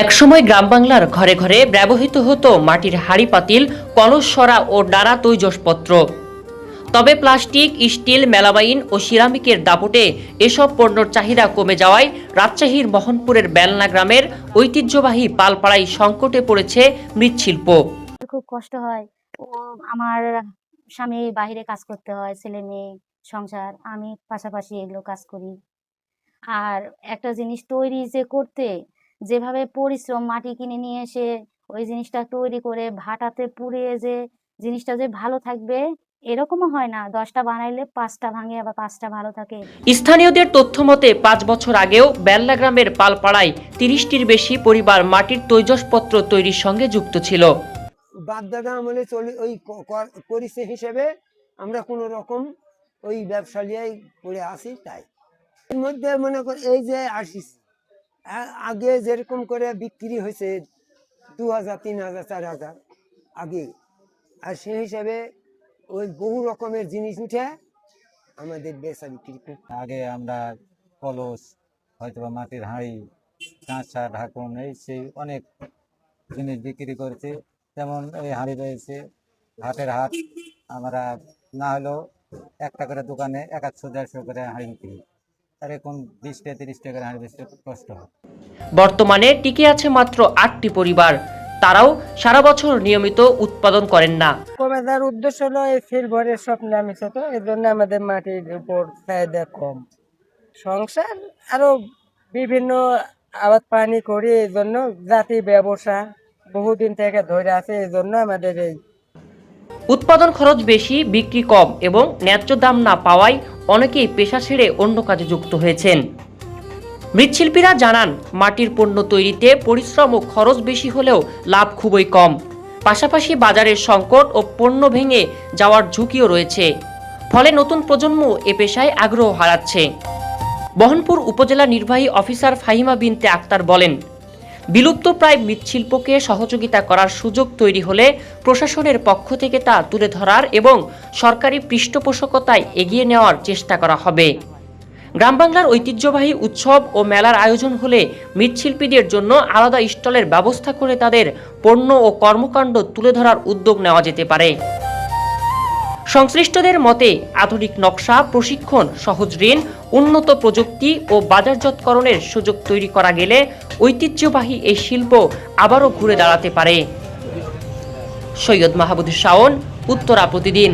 একসময় গ্রাম বাংলার ঘরে ঘরে ব্যবহৃত হতো মাটির হাঁড়ি পাতিল, কলস সরা ও নানা তৈজসপত্র। তবে প্লাস্টিক, স্টিল, মেলামাইন ও সিরামিকের দাপটে এসব পণ্যের চাহিদা কমে যাওয়ায় রাজশাহীর মোহনপুরের বেলনা গ্রামের ঐতিহ্যবাহী পালপাড়ায় সংকটে পড়েছে মৃৎশিল্প। খুব কষ্ট হয়। ও আমার স্বামী বাইরে কাজ করতে হয়, ছেলে মেয়ে সংসার, আমি পাশাপাশি এগুলো কাজ করি। আর একটা জিনিস তৈরি যে করতে যেভাবে পরিশ্রম, মাটি কিনে নিয়ে এসে ওই জিনিসটা তৈরি করে ভাটাতে পুড়িয়ে যে জিনিসটা যে ভালো থাকবে এরকমও হয় না। 10টা বানাইলে 5টা ভাঙে, আবার 5টা ভালো থাকে। স্থানীয়দের তথ্য মতে 5 বছর আগেও বেলনা গ্রামের পালপাড়ায় 30টির বেশি পরিবার মাটির তৈজসপত্র তৈরির সঙ্গে যুক্ত ছিল। বাপদাদা আমলে চলে ওই করেছে হিসেবে আমরা কোনো রকম ওই ব্যবসা নিয়েই পড়ে আসি। তাই এর মধ্যে মনে কর এই যে আসিস আগে যেরকম করে বিক্রি হয়েছে 2000, 3000, 4000 আগে, আর সেই হিসাবে ওই বহু রকমের জিনিস উঠে আমাদের বেচা বিক্রি করতে। আগে আমরা কলস, হয়তো বা মাটির হাঁড়ি, কাঁচা, ঢাকন, এই সেই অনেক জিনিস বিক্রি করেছি। যেমন এই হাঁড়ি রয়েছে, হাটের হাট, আমরা না হলেও একটা করে দোকানে 100-150 করে হাঁড়ি বিক্রি, আর এখন 20-30 করে হাঁড়ি বেচতে কষ্ট হয়। বর্তমানে টিকে আছে মাত্র 8টি পরিবার। তারাও সারা বছর নিয়মিত উৎপাদন করেন না। কমে যাওয়ার উদ্দেশ্য হলো এই সিলভারের সব নামিছে, তো এই জন্য আমাদের মাটির উপর চাহিদা কম। সংসার আরো বিভিন্ন আবাদ পানি করি, এই জন্য জাতি ব্যবসা বহুদিন থেকে ধরে আছে, এই জন্য আমাদের এই উৎপাদন খরচ বেশি, বিক্রি কম এবং ন্যায্য দাম না পাওয়ায় অনেকেই পেশা ছেড়ে অন্য কাজে যুক্ত হয়েছেন। মৃৎশিল্পীরা জানান, মাটির পণ্য তৈরিতে পরিশ্রম ও খরচ বেশি হলেও লাভ খুবই কম। পাশাপাশি বাজারের সংকট ও পণ্য ভেঙে যাওয়ার ঝুঁকিও রয়েছে। ফলে নতুন প্রজন্ম এ পেশায় আগ্রহ হারাচ্ছে। মোহনপুর উপজেলা নির্বাহী অফিসার ফাহিমা বিনতে আক্তার বলেন, বিলুপ্তপ্রায় মৃৎশিল্পকে সহযোগিতা করার সুযোগ তৈরি হলে প্রশাসনের পক্ষ থেকে তা তুলে ধরার এবং সরকারি পৃষ্ঠপোষকতায় এগিয়ে নেওয়ার চেষ্টা করা হবে। গ্রাম বাংলার ঐতিহ্যবাহী উৎসব ও মেলার আয়োজন হলে মৃৎশিল্পীদের জন্য আলাদা স্টলের ব্যবস্থা করে তাদের পণ্য ও কর্মকাণ্ড তুলে ধরার উদ্যোগ নেওয়া যেতে পারে। সংশ্লিষ্টদের মতে আধুনিক নকশা, প্রশিক্ষণ, সহজ ঋণ, উন্নত প্রযুক্তি ও বাজারজাতকরণের সুযোগ তৈরি করা গেলে ঐতিহ্যবাহী এই শিল্প আবারও ঘুরে দাঁড়াতে পারে। সৈয়দ মাহমুদ শাওন, উত্তরা প্রতিদিন।